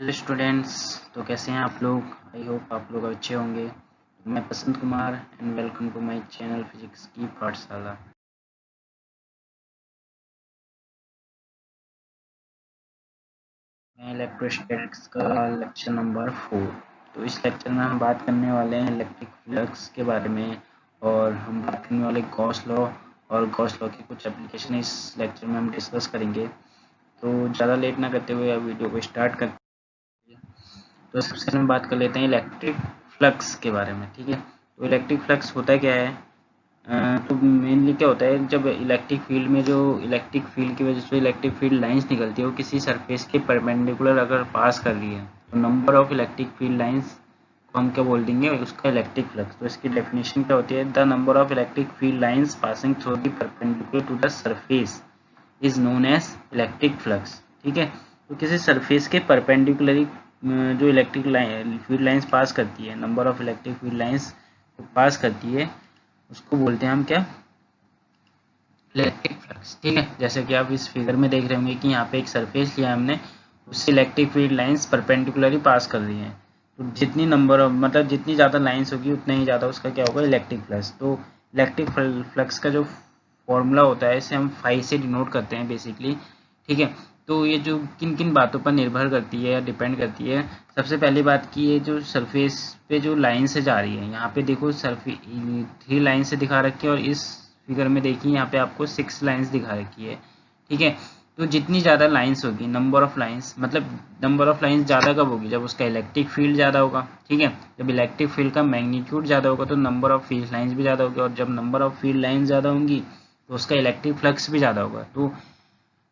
Hello students. तो कैसे हैं आप लोग? आई होप आप लोग अच्छे होंगे। मैं Basant Kumar and welcome to my channel physics की पाठशाला। मैं इलेक्ट्रोस्टैटिक्स का लेक्चर नंबर 4। तो इस लेक्चर में हम बात करने वाले हैं इलेक्ट्रिक फ्लक्स के बारे में, और हम बात करने वाले गॉस लॉ और गॉस लॉ की कुछ एप्लीकेशन इस लेक्चर में हम डिस्कस करेंगे। तो ज़्यादा लेट ना करते हुए अब वीडियो को स्टार्ट करते हैं। तो सबसे पहले हम बात कर लेते हैं इलेक्ट्रिक फ्लक्स के बारे में। ठीक है, तो इलेक्ट्रिक फ्लक्स होता क्या है? तो मेनली क्या होता है, जब इलेक्ट्रिक फील्ड में जो इलेक्ट्रिक फील्ड की वजह से इलेक्ट्रिक फील्ड लाइंस निकलती है वो किसी सरफेस के परपेंडिकुलर अगर पास कर रही है तो number of electric field lines को हम क्या बोल देंगे, उसका इलेक्ट्रिक फ्लक्स। तो इसकी डेफिनेशन क्या होती है? The number of electric field lines passing through the perpendicular to the surface is known as electric flux. ठीक है, तो किसी सरफेस के परपेंडिकुलरी जो इलेक्ट्रिक फील्ड लाइंस पास करती है, number of electric field lines पास करती है, उसको बोलते हैं हम क्या? Electric flux. ठीक है, जैसे कि आप इस फिगर में देख रहे होंगे कि यहाँ पे एक सरफेस लिया हमने, उससे इलेक्ट्रिक फील्ड लाइंस परपेंडिकुलरली पास कर रही हैं। तो जितनी नंबर ऑफ मतलब जितनी ज़्यादा लाइंस होगी उतना ही ज़्यादा उसका क्या होगा? Electric flux. तो इलेक्ट्रिक फ्लक्स का जो फॉर्मूला होता है इसे हम फाई से डिनोट करते हैं बेसिकली। ठीक है, तो ये जो किन किन बातों पर निर्भर करती है या डिपेंड करती है, सबसे पहली बात की ये जो सरफेस पे जो लाइन से जा रही है, यहाँ पे देखो सरफेस 3 लाइन से दिखा रखी है और इस फिगर में देखिए यहाँ पे आपको 6 लाइंस दिखा रखी है। ठीक है, तो जितनी ज़्यादा लाइंस होगी, नंबर ऑफ लाइंस मतलब नंबर ऑफ लाइंस ज़्यादा कब होगी? जब उसका इलेक्ट्रिक फील्ड ज़्यादा होगा। ठीक है, जब इलेक्ट्रिक फील्ड का मैग्नीट्यूड ज़्यादा होगा तो नंबर ऑफ फील्ड लाइंस भी ज़्यादा होगी, और जब नंबर ऑफ फील्ड लाइंस ज़्यादा होंगी तो उसका इलेक्ट्रिक फ्लक्स भी ज़्यादा होगा। तो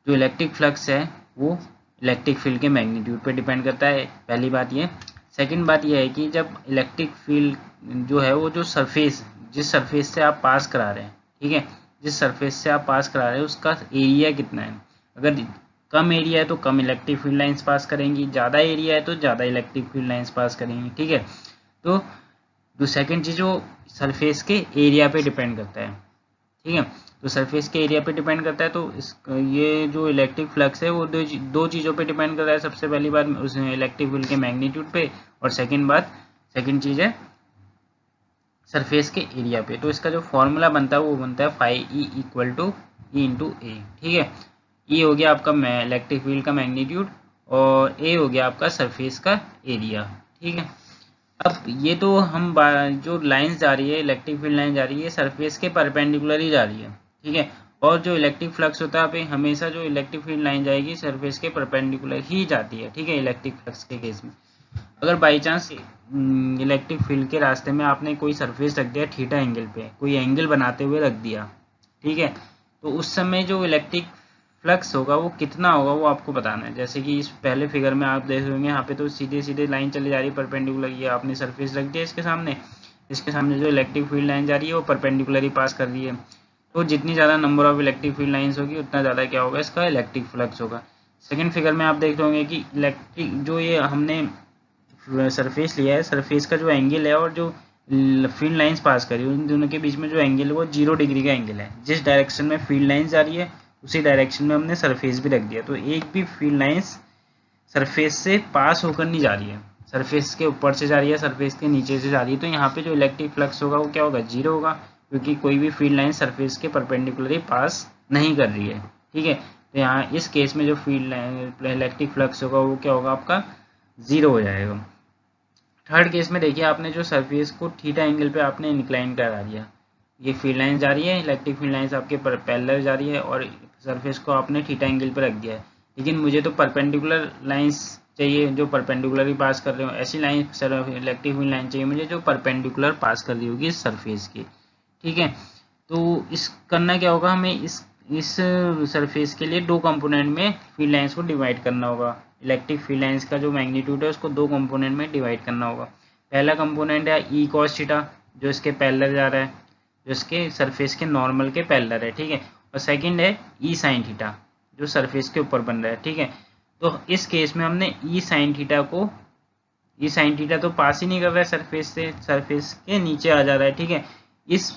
जो इलेक्ट्रिक फ्लक्स है वो इलेक्ट्रिक फील्ड के मैग्नीट्यूड पे डिपेंड करता है, पहली बात ये। सेकंड बात ये है कि जब इलेक्ट्रिक फील्ड जो है वो जो सरफेस, जिस सरफेस से आप पास करा रहे हैं, ठीक है, जिस सरफेस से आप पास करा रहे हैं उसका एरिया कितना है। अगर कम एरिया है तो कम इलेक्ट्रिक फील्ड लाइंस पास करेंगी, ज़्यादा एरिया है तो ज़्यादा इलेक्ट्रिक फील्ड लाइंस पास करेंगी। ठीक है, तो सेकंड चीज़ वो सरफेस के एरिया पे डिपेंड करता है। ठीक है, तो सरफेस के एरिया पे डिपेंड करता है। तो इस ये जो इलेक्ट्रिक फ्लक्स है वो दो चीज़ों पे डिपेंड करता है। सबसे पहली बात उस इलेक्ट्रिक फील्ड के मैग्नीट्यूड पे, और सेकंड चीज़ है सरफेस के एरिया पे। तो इसका जो फॉर्मूला बनता है वो बनता है phi E equal to E into A. ठीक है, ई हो गया आपका इलेक्ट्रिक फील्ड का मैग्नीट्यूड और ए हो गया आपका सरफेस का एरिया। ठीक है, अब ये तो हम जो लाइंस जा रही है, इलेक्ट्रिक फील्ड लाइन जा रही है, सरफेस के परपेंडिकुलर ही जा रही है। ठीक है, और जो इलेक्ट्रिक फ्लक्स होता है हमेशा जो इलेक्ट्रिक फील्ड लाइन जाएगी सरफेस के परपेंडिकुलर ही जाती है। ठीक है, इलेक्ट्रिक फ्लक्स के केस में अगर बाई चांस इलेक्ट्रिक फील्ड के रास्ते में आपने कोई सरफेस रख दिया थीटा एंगल पे, कोई एंगल बनाते हुए रख दिया, ठीक है, तो उस समय जो इलेक्ट्रिक फ्लक्स होगा वो कितना होगा वो आपको बताना है। जैसे कि इस पहले फिगर में आप देख रहे होंगे यहाँ पे तो सीधे सीधे लाइन चली जा रही है परपेंडिकुलर, ये आपने सरफेस रख दिया इसके सामने जो इलेक्ट्रिक फील्ड लाइन जा रही है वो परपेंडिकुलर ही पास कर रही है। तो जितनी ज़्यादा number of electric field lines होगी उतना ज़्यादा क्या होगा? इसका इलेक्ट्रिक फ्लक्स होगा। सेकंड फिगर में आप देख रहे होंगे कि इलेक्ट्रिक जो ये हमने सरफेस लिया है, सरफेस का जो एंगल है और जो फील्ड लाइंस पास करी उन दोनों के बीच में जो एंगल है वो 0 डिग्री का एंगल है। जिस डायरेक्शन में फील्ड लाइंस जा रही है उसी डायरेक्शन में हमने सरफेस भी रख दिया, तो एक भी फील्ड लाइंस सरफेस से पास होकर नहीं जा रही है, सरफेस के ऊपर से जा रही है, सरफेस के नीचे से जा रही है। तो यहाँ पे जो इलेक्ट्रिक फ्लक्स होगा वो क्या होगा? 0 होगा, क्योंकि कोई भी फील्ड लाइन सरफेस के परपेंडिकुलर पास नहीं कर रही है। ठीक है, तो यहाँ इस केस में जो फील्ड इलेक्ट्रिक फ्लक्स होगा वो क्या होगा? आपका 0 हो जाएगा। थर्ड केस में देखिए, आपने जो सरफेस को थीटा एंगल पे आपने इंक्लाइन करा दिया, ये फील्ड लाइन जा रही है, इलेक्ट्रिक फील्ड लाइंस आपके पैरेलल जा रही है और सरफेस को आपने थीटा एंगल पे रख दिया है। लेकिन मुझे तो परपेंडिकुलर लाइंस चाहिए जो परपेंडिकुलर ही पास कर रहे हो, ऐसी लाइन इलेक्ट्रिक फील्ड लाइन चाहिए मुझे जो परपेंडिकुलर पास कर रही होगी इस सरफेस की। ठीक है, तो इस करना क्या होगा हमें? इस सरफेस के लिए दो कंपोनेंट में फील्ड लाइंस को डिवाइड करना होगा। इलेक्ट्रिक फील्ड लाइंस का जो मैग्नीट्यूड है उसको दो कंपोनेंट में डिवाइड करना होगा। पहला कंपोनेंट है ई कॉस थीटा जो इसके पैरेलल जा रहा है, जो इसके सरफेस के नॉर्मल के पैरेलल है। ठीक है, और सेकंड है ई साइन थीटा जो सरफेस के ऊपर बन रहा है। ठीक है, तो इस केस में हमने ई साइन थीटा तो पास ही नहीं कर रहा है सरफेस से, सरफेस के नीचे आ जा रहा है। ठीक है, इस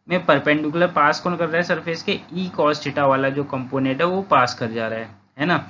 में परपेंडिकुलर पास कौन कर रहा है? सरफेस के ई कॉस थीटा वाला जो कंपोनेंट है वो पास कर जा रहा है ना।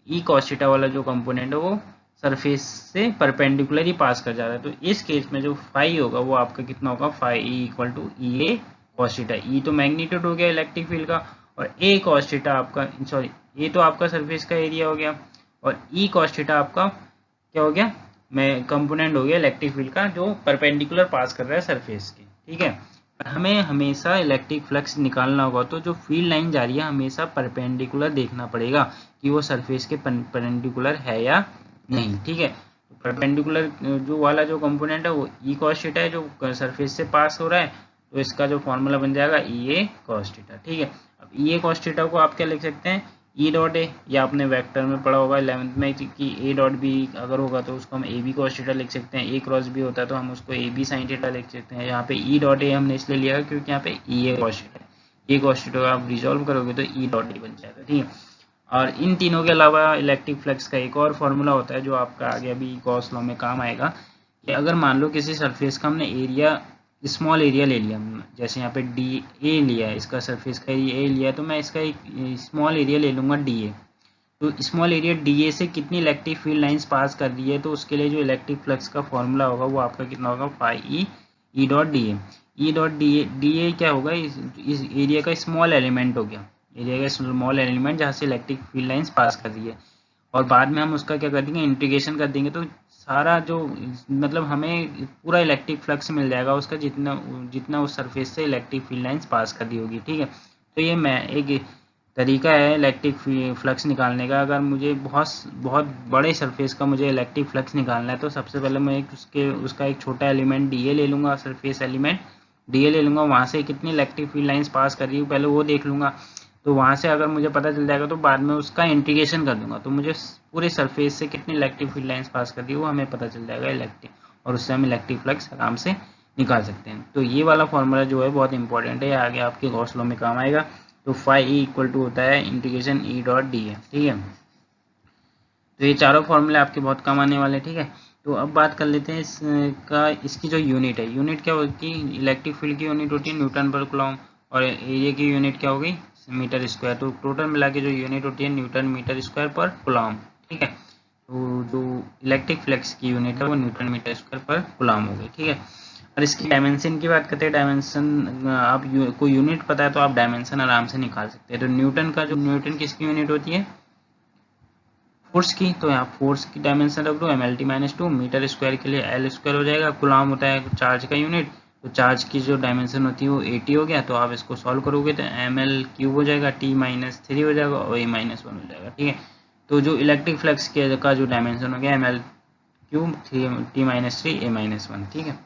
ई कॉस थीटा वाला जो कंपोनेंट है वो सरफेस से परपेंडिकुलर ही पास कर जा रहा है। तो इस केस में जो फाई होगा वो आपका कितना होगा, phi E equal to E A cos theta. E तो मैग्नीट्यूड हो गया इलेक्ट्रिक फील्ड का, और ए कॉस थीटा आपका, सॉरी ए तो आपका सरफेस का एरिया हो गया, और ई कॉस थीटा आपका क्या हो गया, मैं कंपोनेंट हो गया इलेक्ट्रिक फील्ड का जो परपेंडिकुलर पास कर रहा है सरफेस के। ठीक है, हमें हमेशा इलेक्ट्रिक फ्लक्स निकालना होगा तो जो फील्ड लाइन जा रही है हमेशा परपेंडिकुलर देखना पड़ेगा कि वो सरफेस के परपेंडिकुलर है या नहीं। ठीक है, तो परपेंडिकुलर जो वाला जो कंपोनेंट है वो ई कॉस थीटा है जो सरफेस से पास हो रहा है, तो इसका जो फॉर्मूला बन जाएगा ई ए कॉस थीटा। ठीक है, अब ई ए कॉस थीटा को आप क्या लिख सकते हैं, ई डॉट ए, या आपने वेक्टर में पढ़ा होगा 11th में कि ए डॉट बी अगर होगा तो उसको हम ए बी कॉस थीटा लिख सकते हैं, ए क्रॉस बी होता है तो हम उसको ए बी साइन थीटा लिख सकते हैं। यहाँ पे ई डॉट ए हमने इसलिए लिया क्योंकि यहाँ पे ई ए कॉस थीटा है, ए कॉस थीटा आप रिजॉल्व करोगे तो ई डॉट ए बन जाएगा। ठीक है, और इन तीनों के अलावा इलेक्ट्रिक फ्लक्स का एक और फॉर्मूला होता है जो आपका आगे अभी गॉस लॉ में काम आएगा, कि अगर मान लो किसी सरफेस का हमने एरिया स्मॉल एरिया ले लिया, जैसे यहाँ पे डी ए लिया है, इसका सरफेस का एरिया ए लिया है, तो मैं इसका एक स्मॉल एरिया ले लूँगा डी ए। तो स्मॉल एरिया डी ए से कितनी इलेक्ट्रिक फील्ड लाइंस पास कर रही है, तो उसके लिए जो इलेक्ट्रिक फ्लक्स का फॉर्मूला होगा वो आपका कितना होगा, phi E dot D A. E dot D A क्या होगा, इस एरिया का स्मॉल एलिमेंट हो गया, एरिया का स्मॉल एलिमेंट जहाँ से इलेक्ट्रिक फील्ड लाइंस पास कर रही है, और बाद में हम उसका क्या कर देंगे, इंटीग्रेशन कर देंगे, तो सारा जो मतलब हमें पूरा इलेक्ट्रिक फ्लक्स मिल जाएगा उसका, जितना जितना उस सरफेस से इलेक्ट्रिक फील्ड लाइंस पास कर रही होगी। ठीक है, तो ये मैं एक तरीका है इलेक्ट्रिक फ्लक्स निकालने का। अगर मुझे बहुत बड़े सरफेस का मुझे इलेक्ट्रिक फ्लक्स निकालना है तो सबसे पहले मैं उसका एक छोटा एलिमेंट डी ए ले लूँगा, सरफेस एलिमेंट डी ए ले लूँगा, वहाँ से कितनी इलेक्ट्रिक फील्ड लाइंस पास कर रही हूँ पहले वो देख लूँगा, तो वहाँ से अगर मुझे पता चल जाएगा तो बाद में उसका इंटीग्रेशन कर दूंगा, तो मुझे पूरे सरफेस से कितनी इलेक्ट्रिक फील्ड लाइंस पास कर रही है वो हमें पता चल जाएगा इलेक्ट्रिक, और उससे हम इलेक्ट्रिक फ्लक्स आराम से निकाल सकते हैं। तो ये वाला फॉर्मूला जो है बहुत इंपॉर्टेंट है, आगे आपके गॉस लॉ में काम आएगा। तो फाई ई इक्वल टू होता है इंटीग्रेशन ई डॉट डी ए। ठीक है, तो ये चारों फॉर्मूले आपके बहुत काम आने वाले हैं। ठीक है, तो अब बात कर लेते हैं इसकी जो यूनिट है, यूनिट क्या होती है, इलेक्ट्रिक फील्ड की यूनिट होती है न्यूटन पर कूलम, और एरिया की यूनिट क्या होगी, मीटर स्क्वायर। तो टोटल मिला के जो यूनिट होती है न्यूटन मीटर स्क्वायर पर कूलम। ठीक है, तो जो इलेक्ट्रिक फ्लक्स की यूनिट है वो न्यूटन मीटर स्क्वायर पर कूलम होगी। ठीक है, और इसकी डायमेंशन की बात करते हैं, डायमेंशन आप कोई यूनिट पता है तो आप डायमेंशन आराम से निकाल सकते हैं। तो न्यूटन किसकी यूनिट होती है, फोर्स की, तो यहाँ फोर्स की डायमेंशन रख दो mlt-2, मीटर स्क्वायर के लिए एल स्क्वायर हो जाएगा, कूलम होता है चार्ज का यूनिट, तो चार्ज की जो डायमेंशन होती है वो 80 हो गया। तो आप इसको सॉल्व करोगे तो ml³ हो जाएगा, t-3 हो जाएगा और a-1 हो जाएगा। ठीक है, तो जो इलेक्ट्रिक फ्लक्स का जो डायमेंशन हो गया ml³ t-3 a-1। ठीक है,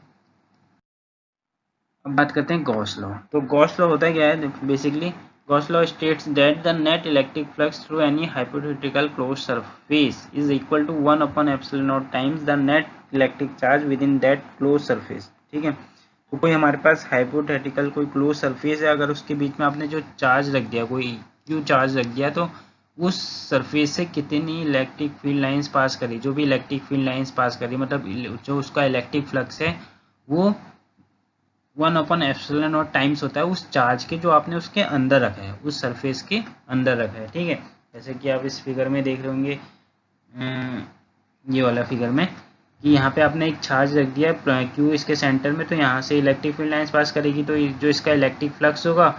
अब बात करते हैं गॉस लॉ। तो गॉस लॉ होता है क्या है, basically Gauss law states that the net electric flux through any hypothetical closed surface is equal to 1 upon epsilon naught times the net electric charge within that closed surface। ठीक है, तो कोई हमारे पास hypothetical कोई क्लोज सरफेस है, अगर उसके बीच में आपने जो चार्ज रख दिया, कोई क्यू चार्ज रख दिया, तो उस सरफेस से कितनी इलेक्ट्रिक फील्ड लाइंस पास करी, जो भी इलेक्ट्रिक फील्ड लाइंस पास करी, मतलब जो उसका इलेक्ट्रिक फ्लक्स है वो 1 अपॉन एप्सिलॉन नॉट टाइम्स होता है उस चार्ज के जो आपने उसके अंदर रखा है, उस सरफेस के अंदर रखा है। ठीक है, जैसे कि आप इस फिगर में देख रहे होंगे, ये वाला फिगर में, कि यहाँ पे आपने एक चार्ज रख दिया क्यू इसके सेंटर में, तो यहाँ से इलेक्ट्रिक फील्ड लाइंस पास करेगी, तो जो इसका इलेक्ट्रिक फ्लक्स होगा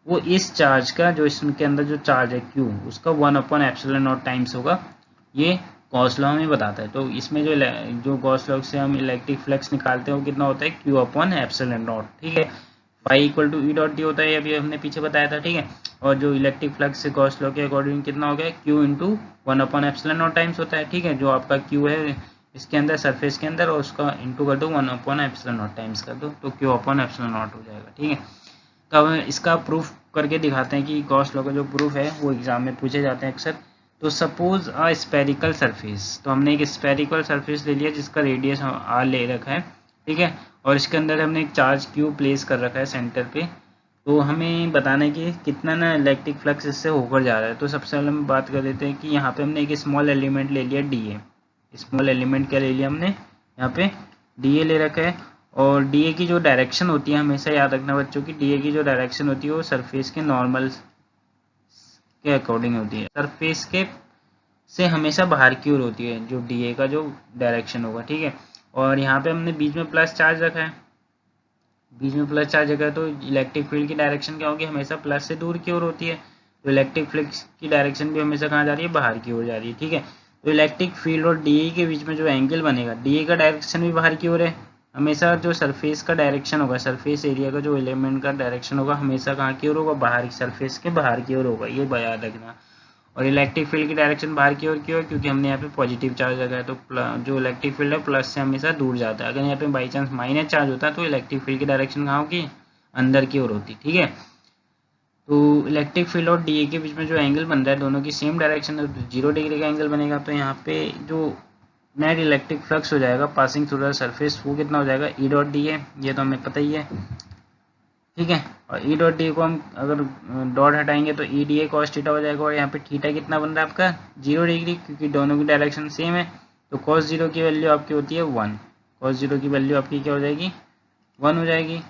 वो इस चार्ज का, जो इसके अंदर जो चार्ज है क्यू, उसका 1 अपॉन एप्सिलॉन नॉट टाइम्स होगा। ये गॉस लॉ में बताता है। तो इसमें जो गॉस लॉ से हम इलेक्ट्रिक फ्लक्स निकालते हैं वो कितना होता है, क्यू अपॉन एप्सिलॉन नॉट। ठीक है, phi equal to E dot D होता है, अभी हमने पीछे बताया था। ठीक है, और जो इलेक्ट्रिक फ्लक्स से गॉस लॉ के अकॉर्डिंग कितना हो गया, Q into 1 upon epsilon not times होता है। ठीक है, जो आपका क्यू है इसके अंदर सरफेस के अंदर, और उसका इंटू कर दो 1 अपॉन एप्सिलॉन नॉट टाइम्स कर दो, तो क्यू अपॉन एप्सिलॉन नॉट हो जाएगा। ठीक है, तो अब इसका प्रूफ करके दिखाते हैं कि गॉस लॉ का जो प्रूफ है वो एग्जाम में पूछे जाते हैं अक्सर। तो सपोज अ स्पेरिकल सरफेस, तो हमने एक स्पेरिकल सरफेस ले लिया जिसका रेडियस आर ले रखा है। ठीक है, और इसके अंदर हमने एक चार्ज क्यू प्लेस कर रखा है सेंटर पे। तो हमें बताना है कि कितना ना इलेक्ट्रिक फ्लक्स इससे होकर जा रहा है। तो सबसे पहले हम बात कर देते हैं कि यहाँ पे हमने एक स्मॉल एलिमेंट ले लिया डी ए। स्मॉल एलिमेंट क्या ले लिया हमने, यहाँ पे डी ए ले रखा है, और डी ए की जो डायरेक्शन होती है, हमेशा याद रखना बच्चों की, डी ए की जो डायरेक्शन होती है वो सरफेस के नॉर्मल के अकॉर्डिंग होती है, सरफेस के से हमेशा बाहर की ओर होती है, जो DA का जो डायरेक्शन होगा, ठीक है। और यहाँ पे हमने बीच में प्लस चार्ज रखा है, बीच में प्लस चार्ज रखा है, तो इलेक्ट्रिक फील्ड की डायरेक्शन क्या होगी, हमेशा प्लस से दूर की ओर होती है। तो इलेक्ट्रिक फील्ड की डायरेक्शन भी हमेशा कहाँ जा रही है, बाहर की ओर जा रही है, ठीक है। तो इलेक्ट्रिक फील्ड और DA के बीच में जो एंगल बनेगा, DA का डायरेक्शन भी बाहर की ओर है, हमेशा जो सरफेस का डायरेक्शन होगा, सरफेस एरिया का जो एलिमेंट का डायरेक्शन होगा, हमेशा कहाँ की ओर होगा, बाहर, सरफेस के बाहर की ओर होगा, ये याद रखना। और इलेक्ट्रिक फील्ड की डायरेक्शन बाहर की ओर क्यों है, क्योंकि हमने यहाँ पे पॉजिटिव चार्ज लगा है, तो जो इलेक्ट्रिक फील्ड है प्लस से हमेशा दूर जाता है। अगर यहाँ पे बाई चांस माइनस चार्ज होता है तो इलेक्ट्रिक फील्ड की डायरेक्शन कहाँ होगी, अंदर की ओर होती, ठीक है। तो इलेक्ट्रिक फील्ड और DA के बीच में जो एंगल बन रहा है, दोनों की सेम डायरेक्शन है, तो 0 डिग्री का एंगल बनेगा। तो यहाँ पे जो नेट इलेक्ट्रिक फ्लक्स हो जाएगा पासिंग थ्रू द सरफेस, वो कितना हो जाएगा, E.DA, ये तो हमें पता ही है, ठीक है। और E.DA को हम अगर डॉट हटाएंगे तो EDA cos थीटा हो जाएगा, और यहाँ पे थीटा कितना बन रहा है आपका, 0 डिग्री, क्योंकि दोनों की डायरेक्शन सेम है। तो cos 0 की वैल्यू आपकी होती है 1, cos 0 की वैल्यू आपकी क्या हो जाएगी, 1 हो जाएगी।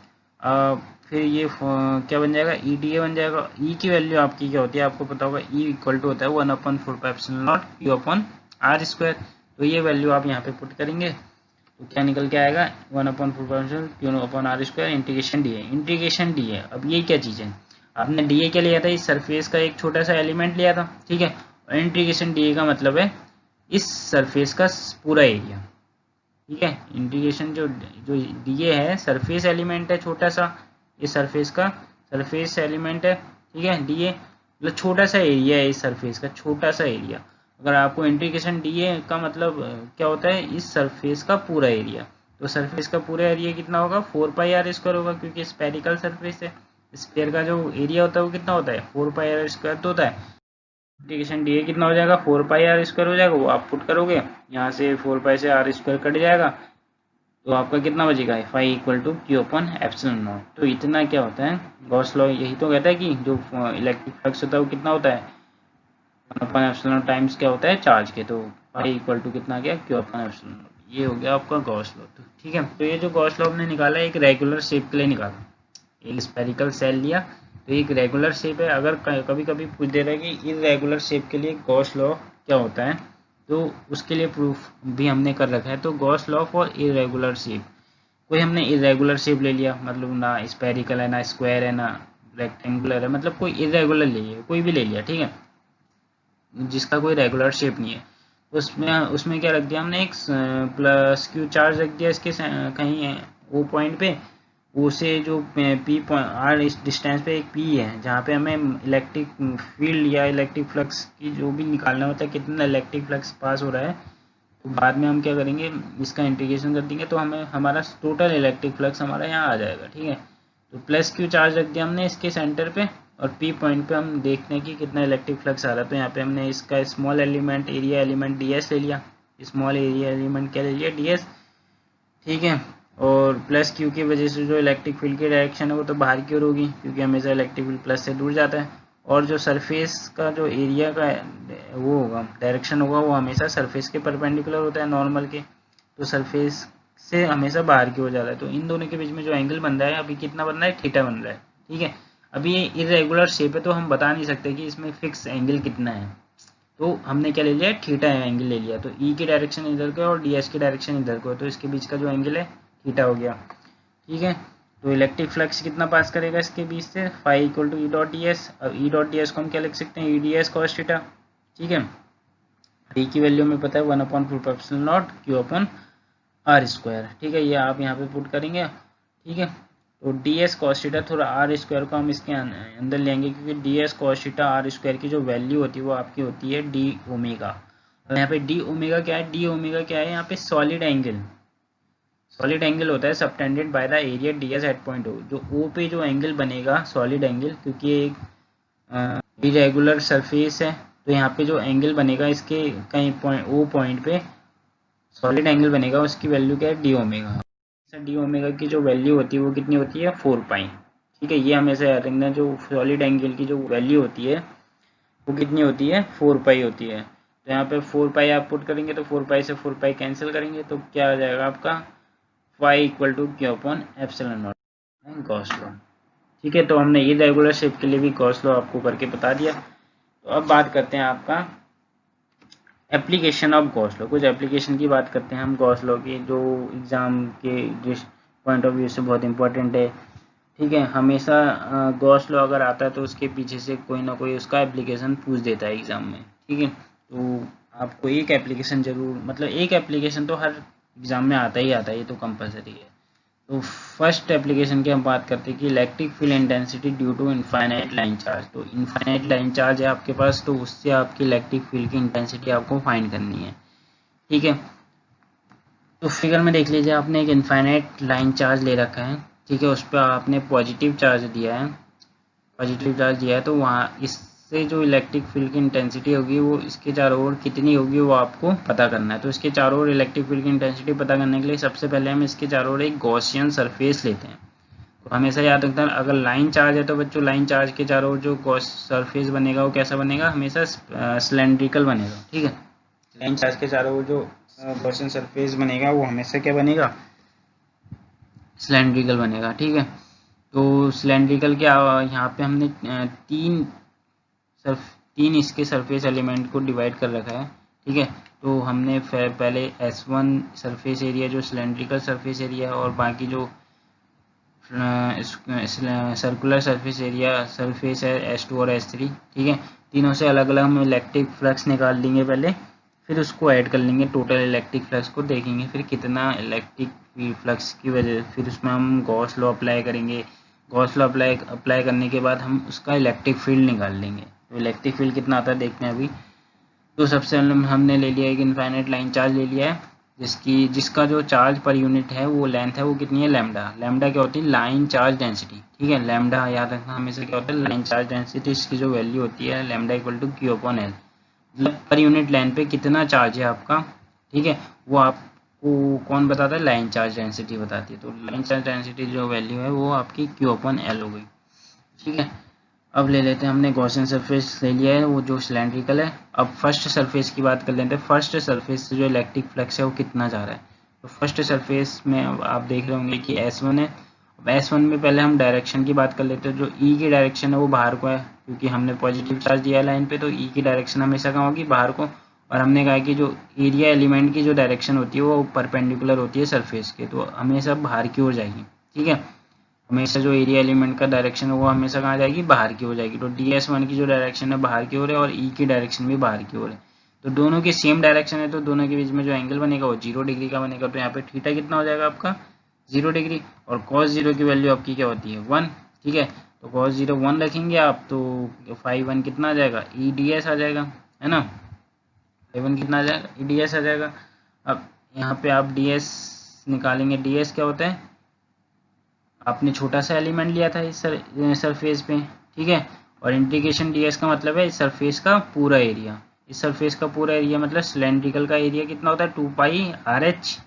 फिर ये क्या बन जाएगा, EDA बन जाएगा। E की वैल्यू आपकी क्या होती है, आपको पता होगा, E इक्वल टू होता है 1/4πε0 Q/r²। तो ये वैल्यू आप यहाँ पे पुट करेंगे तो क्या निकल के आएगा, 1/4π Q/r² integration DA। Integration DA, अब ये क्या चीज़ है, आपने DA क्या लिया था, इस सरफेस का एक छोटा सा एलिमेंट लिया था, ठीक है। और इंटीग्रेशन DA का मतलब है इस सरफेस का पूरा एरिया, ठीक है। इंटीग्रेशन जो जो DA है सरफेस एलिमेंट है छोटा सा, इस सरफेस का सरफेस एलिमेंट है, ठीक है। DA मतलब छोटा सा एरिया है, इस सरफेस का छोटा सा एरिया। अगर आपको इंटीग्रेशन DA का मतलब क्या होता है, इस सरफेस का पूरा एरिया, तो सरफेस का पूरा एरिया कितना होगा, 4πr² होगा, क्योंकि स्फेरिकल सरफेस है। स्फीयर का जो एरिया होता है वो कितना होता है, 4πr² तो होता है। इंटीग्रेशन DA कितना हो जाएगा, 4πr² हो जाएगा, वो आप पुट करोगे, यहाँ से 4π से r² कट जाएगा, तो आपका कितना बचेगा, फाई इक्वल टू Q/ε0। तो इतना क्या होता है, गॉस लॉ यही तो कहता है कि जो इलेक्ट्रिक फ्लक्स होता है वो कितना होता है, 1/ε0 टाइम्स क्या होता है, चार्ज के। तो फाई इक्वल टू कितना गया, Q/ε0। ये हो गया आपका गॉस लॉ, तो ठीक है। तो ये जो गॉस लॉ हमने निकाला है एक रेगुलर शेप के लिए निकाला, एक स्पेरिकल सेल लिया, तो एक रेगुलर शेप है। अगर कभी कभी पूछ दे रहा है कि इरेगुलर शेप के लिए गॉस लॉ क्या होता है, तो उसके लिए प्रूफ भी हमने कर रखा है। तो Gauss law for irregular shape, कोई हमने इरेगुलर शेप ले लिया, मतलब ना स्पेरिकल है, ना स्क्वायर है, ना रेक्टेंगुलर है, मतलब कोई इरेगुलर ले लिया, कोई भी ले लिया, ठीक है, जिसका कोई रेगुलर शेप नहीं है। तो उसमें क्या रख दिया हमने, एक प्लस Q चार्ज रख दिया इसके कहीं O पॉइंट पे, उसे जो P R इस डिस्टेंस पे एक P है, जहाँ पे हमें इलेक्ट्रिक फील्ड या इलेक्ट्रिक फ्लक्स की जो भी निकालना होता है, कितना इलेक्ट्रिक फ्लक्स पास हो रहा है, तो बाद में हम क्या करेंगे, इसका इंटीग्रेशन कर देंगे, तो हमें हमारा टोटल इलेक्ट्रिक फ्लक्स हमारा यहाँ आ जाएगा, ठीक है। तो प्लस Q चार्ज रख दिया हमने इसके सेंटर पे, और P पॉइंट पे हम देखते हैं कि कितना इलेक्ट्रिक फ्लक्स आ रहा है। तो यहाँ पे हमने इसका small element area element DS ले लिया, स्मॉल एरिया एलिमेंट क्या ले लिया, DS, ठीक है। और प्लस Q की वजह से जो इलेक्ट्रिक फील्ड की डायरेक्शन है वो तो बाहर की ओर होगी, क्योंकि हमेशा इलेक्ट्रिक फील्ड प्लस से दूर जाता है। और जो सरफेस का जो एरिया का वो होगा, डायरेक्शन होगा, वो हमेशा सरफेस के परपेंडिकुलर होता है, नॉर्मल के, तो सरफेस से हमेशा बाहर की ओर जा रहा है। तो इन दोनों के बीच में जो एंगल बन रहा है अभी कितना बन रहा है, थीटा बन रहा है, ठीक है। अभी ये इरेगुलर शेप है तो हम बता नहीं सकते कि इसमें फिक्स एंगल कितना है, तो हमने क्या ले लिया, थीटा एंगल ले लिया। तो E की डायरेक्शन इधर को और DS की डायरेक्शन इधर को, तो इसके बीच का जो एंगल है थीटा हो गया, ठीक है। तो इलेक्ट्रिक फ्लक्स कितना पास करेगा इसके बीच से, फाई इक्वल टू E.ds। अब E.ds को हम क्या लिख सकते हैं, EDS cos थीटा, ठीक है। D की वैल्यू में पता है 1/4πε0 Q/r², ठीक है। ये आप यहाँ पे पुट करेंगे, ठीक है। तो DS cos थीटा, थोड़ा r² को हम इसके अंदर लेंगे, क्योंकि DS cos थीटा r² की जो वैल्यू होती है वो आपकी होती है d ओमेगा। और यहाँ पे d ओमेगा क्या है, d ओमेगा क्या है, यहाँ पे सॉलिड एंगल होता है subtended by the area DS at point O। जो O पे जो एंगल बनेगा सॉलिड एंगल, क्योंकि ये एक इरेगुलर सरफेस है, तो यहाँ पे जो एंगल बनेगा इसके कहीं O पॉइंट पे सॉलिड एंगल बनेगा, उसकी वैल्यू क्या है, d ओमेगा। डी ओमेगा की जो वैल्यू होती है वो कितनी होती है, 4π, ठीक है। ये हमेशा याद रखना, जो सॉलिड एंगल की जो वैल्यू होती है वो कितनी होती है, 4π होती है। तो यहाँ पे 4π आप पुट करेंगे, तो 4π से 4π कैंसिल करेंगे, तो क्या आ जाएगा आपका, phi equal to Q/ε0, Gauss law, ठीक है। तो हमने ये रेगुलर शेप के लिए भी गॉस लॉ आपको करके बता दिया। तो अब बात करते हैं आपका एप्लीकेशन ऑफ गॉस लॉ, कुछ एप्लीकेशन की बात करते हैं हम गॉस लॉ की, जो एग्ज़ाम के पॉइंट ऑफ व्यू से बहुत इंपॉर्टेंट है। ठीक है, हमेशा गॉस लॉ अगर आता है तो उसके पीछे से कोई ना कोई उसका एप्लीकेशन पूछ देता है एग्ज़ाम में। ठीक है, तो आपको एक एप्लीकेशन जरूर, मतलब एक एप्लीकेशन तो हर एग्ज़ाम में आता ही आता है, ये तो कंपलसरी है। तो फर्स्ट एप्लीकेशन की हम बात करते हैं कि electric field intensity due to infinite line charge. तो इनफाइनाइट लाइन चार्ज है आपके पास, तो उससे आपकी इलेक्ट्रिक फील्ड की इंटेंसिटी आपको फाइंड करनी है। ठीक है, तो फिगर में देख लीजिए, आपने एक इनफाइनाइट लाइन चार्ज ले रखा है। ठीक है, उस पर आपने पॉजिटिव चार्ज दिया है, पॉजिटिव चार्ज दिया है, तो वहाँ इससे जो इलेक्ट्रिक फील्ड की इंटेंसिटी होगी वो इसके चारों ओर कितनी होगी वो आपको पता करना है। तो इसके चारों ओर इलेक्ट्रिक फील्ड की इंटेंसिटी पता करने के लिए सबसे पहले हम इसके चारों ओर एक गॉसियन सरफेस लेते हैं। तो हमेशा याद रखना, अगर लाइन चार्ज है तो बच्चों लाइन चार्ज के चारों ओर जो गॉस सरफेस बनेगा वो कैसा बनेगा, हमेशा सिलेंड्रिकल बनेगा। ठीक है, लाइन चार्ज के चारों ओर जो गॉसियन सरफेस बनेगा वो हमेशा क्या बनेगा, सिलेंड्रिकल बनेगा। ठीक है, तो सिलेंड्रिकल के यहाँ पे हमने तीन इसके सरफेस एलिमेंट को डिवाइड कर रखा है। ठीक है, तो हमने पहले S1 सरफेस एरिया जो सिलेंड्रिकल सरफेस एरिया है, और बाकी जो सर्कुलर सरफेस एरिया सरफेस है S2 और S3। ठीक है, तीनों से अलग अलग हम इलेक्ट्रिक फ्लक्स निकाल लेंगे पहले, फिर उसको ऐड कर लेंगे टोटल इलेक्ट्रिक फ्लक्स को, देखेंगे फिर कितना इलेक्ट्रिक फ्लक्स की वजह, फिर उसमें हम गॉस लॉ अप्लाई करेंगे। गॉस लॉ अप्लाई करने के बाद हम उसका इलेक्ट्रिक फील्ड निकाल लेंगे। तो इलेक्ट्रिक फील्ड कितना आता है देखते हैं अभी। तो सबसे हमने ले लिया एक इनफाइनाइट लाइन चार्ज ले लिया है, जिसका जो चार्ज पर यूनिट है वो लेंथ है, वो कितनी है, लैम्डा। लैम्डा क्या होती है, लाइन चार्ज डेंसिटी। ठीक है, लैम्डा याद रखना हमेशा क्या होता है, लाइन चार्ज डेंसिटी। इसकी जो वैल्यू होती है lambda equal to Q upon L, मतलब पर यूनिट लाइन पे कितना चार्ज है आपका। ठीक है, वो आपको कौन बताता है, लाइन चार्ज डेंसिटी बताती है। तो लाइन चार्ज डेंसिटी जो वैल्यू है वो आपकी Q अपॉन L हो गई। ठीक है, अब ले लेते हैं, हमने गॉसियन सरफेस ले लिया है वो जो सिलेंड्रिकल है। अब फर्स्ट सरफेस की बात कर लेते हैं, फर्स्ट सरफेस से जो इलेक्ट्रिक फ्लक्स है वो कितना जा रहा है। तो फर्स्ट सरफेस में अब आप देख रहे होंगे कि S1 है। अब S1 में पहले हम डायरेक्शन की बात कर लेते हैं, जो E की डायरेक्शन है वो बाहर को है, क्योंकि हमने पॉजिटिव चार्ज दिया है लाइन पे, तो E की डायरेक्शन हमेशा कहाँ होगी, बाहर को। और हमने कहा कि जो एरिया एलिमेंट की जो डायरेक्शन होती है वो परपेंडिकुलर होती है सरफेस के, तो हमेशा बाहर की ओर जाएगी। ठीक है, हमेशा जो एरिया एलिमेंट का डायरेक्शन है वो हमेशा कहाँ जाएगी, बाहर की ओर जाएगी। तो DS1 की जो डायरेक्शन है बाहर की ओर है, और E की डायरेक्शन भी बाहर की ओर है। तो दोनों की सेम डायरेक्शन है, तो दोनों के बीच में जो एंगल बनेगा वो 0 डिग्री का बनेगा। तो यहाँ पे थीटा कितना हो जाएगा आपका, 0 डिग्री। और cos 0 की वैल्यू आपकी क्या होती है, 1। ठीक है, तो cos 0 1 रखेंगे आप, तो फाई 1 कितना आ जाएगा, EDS आ जाएगा, है ना। फाई 1 कितना आ जाएगा, EDS आ जाएगा। अब यहाँ पे आप DS निकालेंगे, DS क्या होता है, आपने छोटा सा एलिमेंट लिया था इस सरफेस पे। ठीक है, और इंटीग्रेशन ds का मतलब है इस सरफेस का पूरा एरिया। इस सरफेस का पूरा एरिया मतलब सिलेंड्रिकल का एरिया कितना होता है, 2πRh।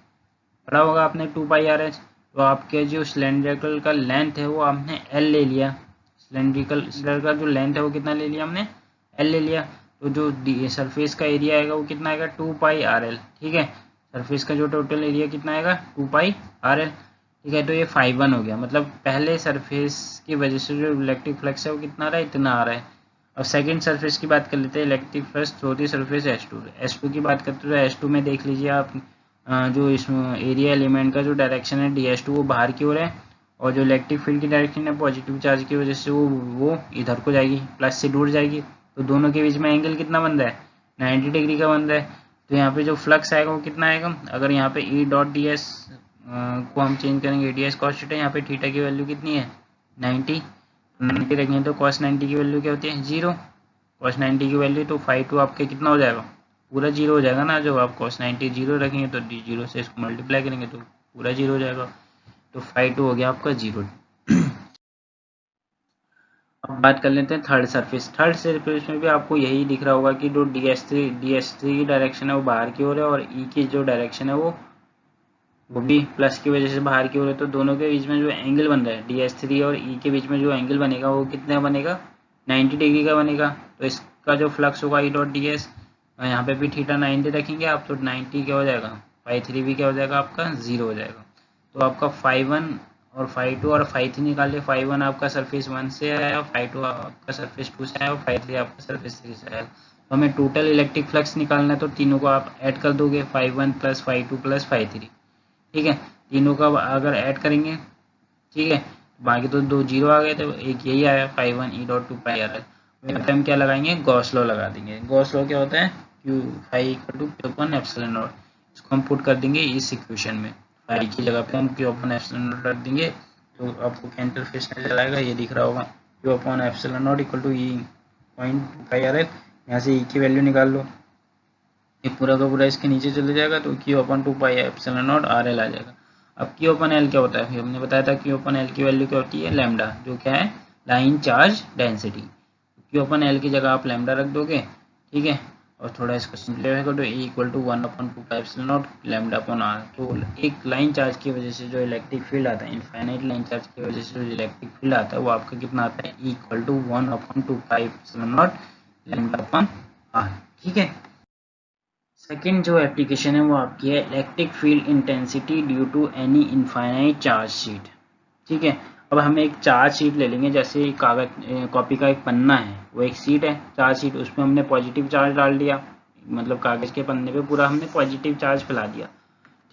पढ़ा होगा आपने 2πRh। तो आपके जो सिलेंड्रिकल का लेंथ है वो आपने L ले लिया। सिलेंड्रिकल का जो लेंथ है वो कितना ले लिया हमने, L ले लिया। तो जो सरफेस का एरिया आएगा वो कितना आएगा, 2πRL। ठीक है, सरफेस का जो टोटल एरिया कितना आएगा, 2πRL। ठीक है, तो ये फाई 1 हो गया, मतलब पहले सरफेस की वजह से जो इलेक्ट्रिक फ्लक्स है वो कितना आ रहा है, इतना आ रहा है। अब सेकंड सरफेस की बात कर लेते हैं, electric flux through the surface S2 की बात करते हैं। तो S2 में देख लीजिए आप, जो इसमें एरिया एलिमेंट का जो डायरेक्शन है DS2 वो बाहर की ओर है, और जो इलेक्ट्रिक फील्ड की डायरेक्शन है पॉजिटिव चार्ज की वजह से वो इधर को जाएगी, प्लस से दूर जाएगी। तो दोनों के बीच में एंगल कितना बन रहा है, 90 डिग्री का बन रहा है। तो यहाँ पे जो फ्लक्स आएगा वो कितना आएगा, अगर यहाँ पे E.ds को हम चेंज करेंगे ADS cos थीटा, यहाँ पे थीटा की वैल्यू कितनी है, 90 रखेंगे, तो cos 90 की वैल्यू क्या होती है, 0। cos 90 की वैल्यू, तो फाई 2 आपके कितना हो जाएगा, पूरा 0 हो जाएगा ना। जब आप cos 90 0 रखेंगे तो 0 से इसको मल्टीप्लाई करेंगे तो पूरा 0 हो जाएगा। तो फाई 2 हो गया आपका 0। अब बात कर लेते हैं थर्ड सरफेस। थर्ड सरफेस में भी आपको यही दिख रहा होगा कि जो DS3 की डायरेक्शन है वो बाहर की ओर है, और E की जो डायरेक्शन है वो भी प्लस की वजह से बाहर की ओर है। तो दोनों के बीच में जो एंगल बन रहा है DS3 और E के बीच में जो एंगल बनेगा वो कितना बनेगा, 90 डिग्री का बनेगा। तो इसका जो फ्लक्स होगा E.ds, यहाँ पे भी थीटा 90 रखेंगे आप, तो 90 क्या हो जाएगा, फाई 3 भी क्या हो जाएगा आपका, 0 हो जाएगा। तो आपका फाई 1 और फाई 2 और फाई 3 निकालिए। फाई 1 आपका सरफेस 1 से आया, फाई 2 आपका सरफेस 2 से आया, और फाई 3 आपका सरफेस 3 से आया। तो हमें टोटल इलेक्ट्रिक फ्लक्स निकालना है, तो तीनों को आप ऐड कर दोगे, φ1 + φ2 + φ3, ठीक है। तीनों का अगर ऐड करेंगे, ठीक है, बाकी तो 2 जीरो आ गए, तो एक यही आया φ1 E.2πr। यहाँ पे हम क्या लगाएंगे, गॉस लॉ लगा देंगे। गॉस लॉ क्या होता है, Q phi = Q/ε0। इसको हम पुट कर देंगे इस इक्वेशन में, फाई की जगह पे हम Q/ε0 रख देंगे, तो आपको इंटरफेस नजर आएगा, ये दिख रहा होगा, Q/ε0 = E.2πr। यहाँ से E की वैल्यू निकाल लो, ये पूरा का पूरा इसके नीचे चले जाएगा, तो Q/2πε0 RL आ जाएगा। अब Q/L क्या होता है, फिर हमने बताया था Q/L की वैल्यू क्या होती है, लैम्डा, जो क्या है, लाइन चार्ज डेंसिटी। Q/L की जगह आप लैम्डा रख दोगे, ठीक है, और थोड़ा इसको सिंप्लीफाई कर दो, E = 1/2πε0 λ/r। तो एक लाइन चार्ज की वजह से जो इलेक्ट्रिक फील्ड आता है, इनफाइनाइट लाइन चार्ज की वजह से जो इलेक्ट्रिक फील्ड आता है, वो आपका कितना आता है, E = 1/2πε0 λ/r, ठीक है। सेकेंड जो एप्लीकेशन है वो आपकी है electric field intensity due to any infinite charge sheet, ठीक है। अब हम एक चार्ज शीट ले लेंगे, जैसे कागज कॉपी का एक पन्ना है, वो एक शीट है, चार्ज शीट, उसमें हमने पॉजिटिव चार्ज डाल दिया, मतलब कागज के पन्ने पे पूरा हमने पॉजिटिव चार्ज फैला दिया,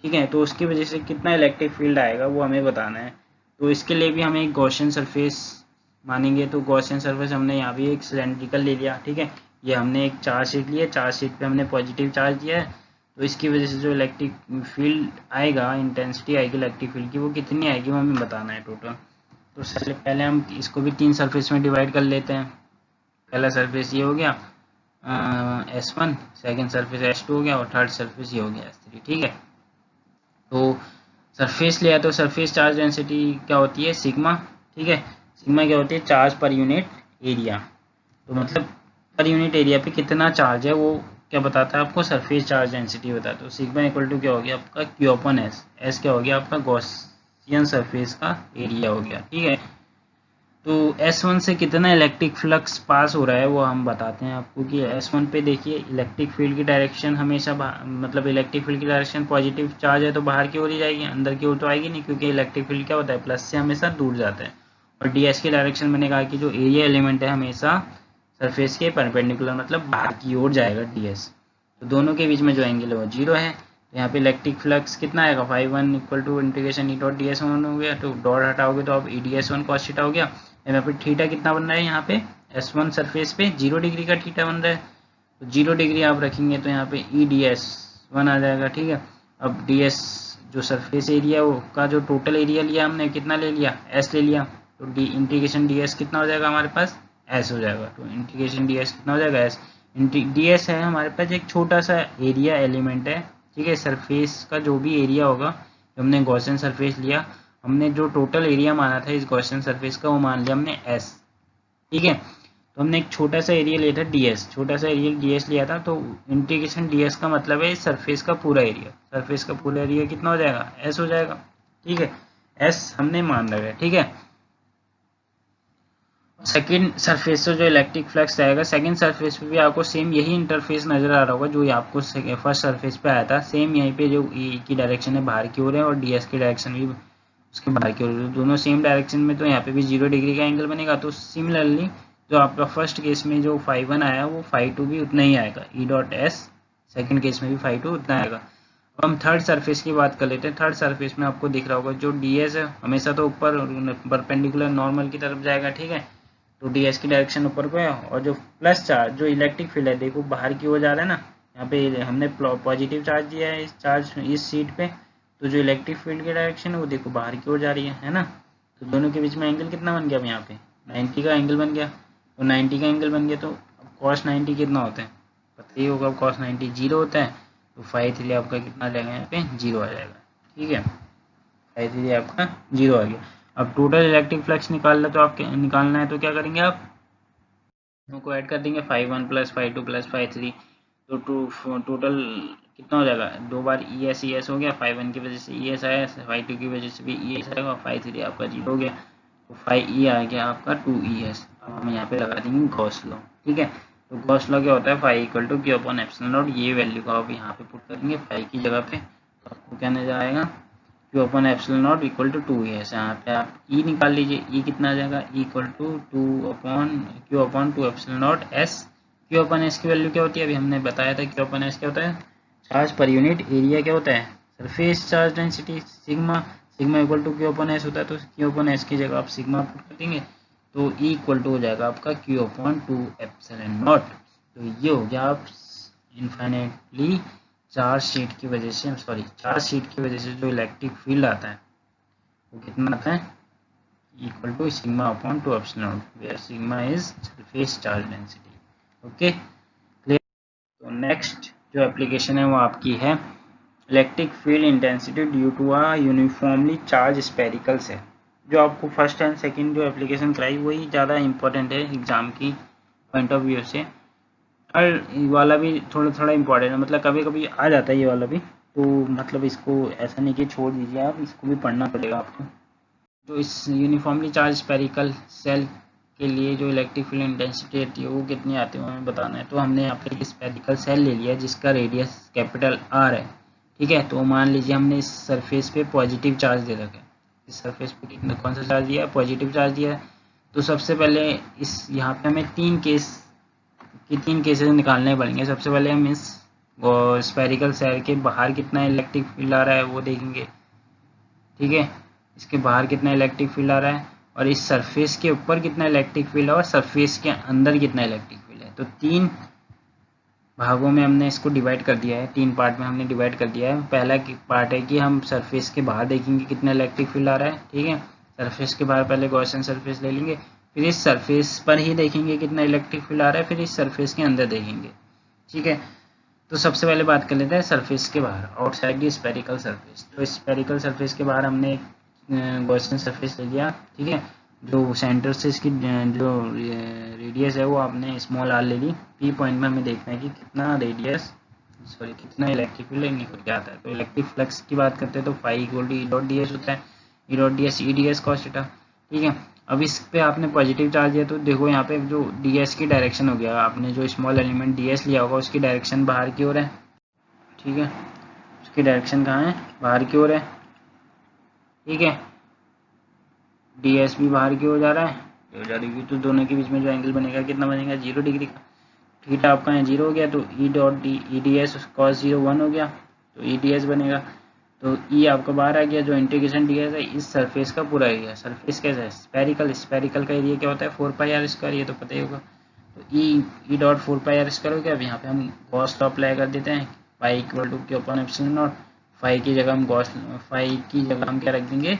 ठीक है। तो उसकी वजह से कितना इलेक्ट्रिक फील्ड आएगा वो हमें बताना है। तो इसके लिए भी हमें एक गॉसियन सरफेस मानेंगे, तो गॉसियन सरफेस हमने यहाँ भी एक सिलेंड्रिकल ले लिया, ठीक है। ये हमने एक चार्ज शीट लिया, चार्ज शीट पे हमने पॉजिटिव चार्ज दिया है, तो इसकी वजह से जो इलेक्ट्रिक फील्ड आएगा, इंटेंसिटी आएगी इलेक्ट्रिक फील्ड की, वो कितनी आएगी वो हमें बताना है टोटल। तो सबसे पहले हम इसको भी 3 सरफेस में डिवाइड कर लेते हैं। पहला सरफेस ये हो गया S1, सेकेंड सरफेस S2 हो गया, और थर्ड सरफेस ये हो गया S3, ठीक है। तो सरफेस लिया, तो सरफेस चार्ज डेंसिटी क्या होती है, सिग्मा, ठीक है। सिग्मा क्या होती है, चार्ज पर यूनिट एरिया, तो मतलब पर यूनिट एरिया पे कितना चार्ज है वो क्या बताता है आपको, सरफेस चार्ज डेंसिटी बताता है। तो सिग्मा = क्या हो गया आपका, Q/S। S क्या हो गया आपका, गॉसियन सरफेस का एरिया हो गया, ठीक है। तो S1 से कितना इलेक्ट्रिक फ्लक्स पास हो रहा है वो हम बताते हैं आपको, कि S1 पे देखिए इलेक्ट्रिक फील्ड की डायरेक्शन हमेशा मतलब इलेक्ट्रिक फील्ड की डायरेक्शन पॉजिटिव चार्ज है तो बाहर की ओर ही जाएगी, अंदर की ओर तो आएगी नहीं, क्योंकि इलेक्ट्रिक फील्ड क्या होता है, प्लस से हमेशा दूर जाता है। और DS की डायरेक्शन मैंने कहा कि जो एरिया एलिमेंट है हमेशा सरफेस के परपेंडिकुलर, मतलब बाहर की ओर जाएगा DS। तो दोनों के बीच में जो एंगल है वो 0 है, तो यहाँ पे इलेक्ट्रिक फ्लक्स कितना आएगा, φ1 = E.ds1 हो गया, तो डॉट हटाओगे तो अब EDS1 cos थीटा हो गया। यहाँ पे थीटा कितना बन रहा है, यहाँ पे S1 सरफेस पे 0 डिग्री का थीटा बन रहा है, तो 0 डिग्री आप रखेंगे तो यहाँ पे EDS1 आ जाएगा, ठीक है। अब DS जो सरफेस एरिया वो का जो टोटल एरिया लिया हमने, कितना ले लिया, S ले लिया, तो इंटीग्रेशन DS कितना हो जाएगा हमारे पास, S हो जाएगा। तो इंटीग्रेशन DS कितना हो जाएगा, S। DS है हमारे पास एक छोटा सा एरिया एलिमेंट है, ठीक है। सरफेस का जो भी एरिया होगा, जो हमने गॉसियन सरफेस लिया, हमने जो टोटल एरिया माना था इस गॉसियन सरफेस का, वो मान लिया हमने S, ठीक है। तो हमने एक छोटा सा एरिया लिया था DS, छोटा सा एरिया DS लिया था, तो इंटीग्रेशन DS का मतलब है सरफेस का पूरा एरिया, सरफेस का पूरा एरिया कितना हो जाएगा, S हो जाएगा, ठीक है। S हमने मान रखा है, ठीक है। सेकेंड सरफेस से जो इलेक्ट्रिक फ्लक्स आएगा, सेकेंड सरफेस पे भी आपको सेम यही इंटरफेस नजर आ रहा होगा जो आपको फर्स्ट सरफेस पे आया था, सेम यहीं पे जो E की डायरेक्शन है बाहर की ओर है, और DS की डायरेक्शन भी उसके बाहर की ओर, दोनों सेम डायरेक्शन में, तो यहाँ पे भी 0 डिग्री का एंगल बनेगा। तो सिमिलरली जो आपका फर्स्ट केस में जो φ1 आया वो φ2 भी उतना ही आएगा, E.S। सेकेंड केस में भी φ2 उतना आएगा। अब हम थर्ड सरफेस की बात कर लेते हैं। थर्ड सरफेस में आपको दिख रहा होगा जो DS है हमेशा तो ऊपर परपेंडिकुलर नॉर्मल की तरफ जाएगा, ठीक है। तो DS की डायरेक्शन ऊपर को है, और जो प्लस चार्ज जो इलेक्ट्रिक फील्ड है देखो बाहर की ओर जा रहा है ना, यहाँ पे हमने पॉजिटिव चार्ज दिया है इस चार्ज इस सीट पे, तो जो इलेक्ट्रिक फील्ड की डायरेक्शन है वो देखो बाहर की ओर जा रही है ना। तो दोनों के बीच में एंगल कितना बन गया, अब यहाँ पे 90 का एंगल बन गया। तो 90 का एंगल बन गया, तो cos 90 कितना होता है पता ही होगा, cos 90 0 होता है, तो φ3 आपका कितना आ जाएगा, यहाँ पे 0 आ जाएगा, ठीक है। φ3 आपका 0 आ गया। अब टोटल इलेक्ट्रिक फ्लक्स निकालना है तो क्या करेंगे आप, को ऐड कर देंगे, φ1 + φ2 + φ3, तो टोटल कितना हो जाएगा, 2 बार ES हो गया, φ1 की वजह से ES आया, φ2 की वजह से भी ES आएगा, φ3 आपका 0 हो गया, तो φe आ गया आपका 2ES। अब हम यहाँ पे लगा देंगे गॉस लॉ, ठीक है। तो गॉस लॉ क्या होता है, φ = Q/ε0, ये वैल्यू का आप यहाँ पे पुट करेंगे φ की जगह पे, तो आपको क्या नजर आएगा, Q/ε0 = 2ES। यहाँ पे आप E निकाल लीजिए, E कितना आ जाएगा, E = 2 Q/2ε0 SQ, Q upon S की वैल्यू क्या होती है, अभी हमने बताया था क्यू अपन एस क्या होता है, चार्ज पर यूनिट एरिया क्या होता है, surface charge density sigma, sigma equal to Q upon S होता है, तो क्यू अपन एस की जगह आप सिग्मा पुट कर देंगे तो ई इक्वल टू हो जाएगा आपका क्यू अपन 2 एप्सिलॉन नॉट। तो ये हो गया आप इनफाइनाइटली चार्ज शीट की वजह से, चार्ज शीट की वजह से जो इलेक्ट्रिक फील्ड आता है वो कितना आता है, equal to sigma upon 2 epsilon naught, where sigma is surface charge density. Okay clear. तो नेक्स्ट जो एप्लीकेशन है वो आपकी है electric field intensity due to a uniformly charge spherical shell. जो आपको फर्स्ट एंड सेकंड जो एप्लीकेशन कराई वही ज़्यादा इंपॉर्टेंट है एग्जाम की पॉइंट ऑफ व्यू से, और ये वाला भी थोड़ा थोड़ा इंपॉर्टेंट है, मतलब कभी कभी आ जाता है ये वाला भी, तो मतलब इसको ऐसा नहीं कि छोड़ दीजिए आप, इसको भी पढ़ना पड़ेगा आपको। तो इस यूनिफॉर्मली चार्ज स्पेरिकल सेल के लिए जो इलेक्ट्रिक फील्ड इंटेंसिटी रहती है वो कितनी आती है हमें बताना है। तो हमने यहाँ पे एक स्पेरिकल सेल ले लिया जिसका रेडियस कैपिटल आर है, ठीक है। तो मान लीजिए हमने इस सरफेस पे पॉजिटिव चार्ज दे रखा है, इस सरफेस पे कितना कौन सा चार्ज दिया है, पॉजिटिव चार्ज दिया है। तो सबसे पहले इस यहाँ पे हमें तीन केसेस निकालने पड़ेंगे। सबसे पहले हम इस स्पेरिकल सेल के बाहर कितना इलेक्ट्रिक फील्ड आ रहा है वो देखेंगे, ठीक है, इसके बाहर कितना इलेक्ट्रिक फील्ड आ रहा है, और इस सरफेस के ऊपर कितना इलेक्ट्रिक फील्ड है और सरफेस के अंदर कितना इलेक्ट्रिक फील्ड है। तो तीन भागों में हमने इसको डिवाइड कर दिया है, तीन पार्ट में हमने डिवाइड कर दिया है। पहला पार्ट है कि हम सरफेस के बाहर देखेंगे कितना इलेक्ट्रिक फील्ड आ रहा है, ठीक है, सरफेस के बाहर पहले गॉसियन सरफेस ले लेंगे, फिर इस सरफेस पर ही देखेंगे कितना इलेक्ट्रिक फील्ड आ रहा है, फिर इस सरफेस के अंदर देखेंगे, ठीक है। तो सबसे पहले बात कर लेते हैं सरफेस के बाहर, आउटसाइड दी स्पेरिकल सरफेस। तो स्पेरिकल सरफेस के बाहर हमने गॉसियन सरफेस ले लिया, ठीक है, जो सेंटर से इसकी जो रेडियस है वो आपने स्मॉल आर ले ली। पी पॉइंट में हमें देखना है कि कितना कितना इलेक्ट्रिक फील्ड निकल के आता है। तो इलेक्ट्रिक फ्लक्स की बात करते हैं तो phi equal to E dot D S होता है, E dot D S E D S cos theta, ठीक है। अब इस पे आपने पॉजिटिव चार्ज दिया तो देखो यहाँ पे जो डी एस की डायरेक्शन हो गया, आपने जो स्मॉल एलिमेंट डी एस लिया होगा उसकी डायरेक्शन बाहर की ओर है, ठीक है, उसकी डायरेक्शन कहाँ है, बाहर की ओर है, ठीक है। डी एस भी बाहर की ओर जा रहा है, तो दोनों के बीच में जो एंगल बनेगा कितना बनेगा, 0 डिग्री का। थीटा आपका यहाँ 0 हो गया तो E dot D E D S cos 0 1 हो गया, तो ई डी एस बनेगा। तो ई आपका बाहर आ गया, जो इंटीग्रेशन डी एस है इस सरफेस का पूरा एरिया, सरफेस कैसा है स्पेरिकल, स्पेरिकल का एरिया क्या होता है 4 पाई आर स्क्वायर, ये तो पता ही होगा। तो E dot 4 pi R square हो गया। अब यहाँ पे हम गॉस लॉ अप्लाई कर देते हैं, pi equal to Q upon epsilon naught, phi की जगह हम क्या रख देंगे,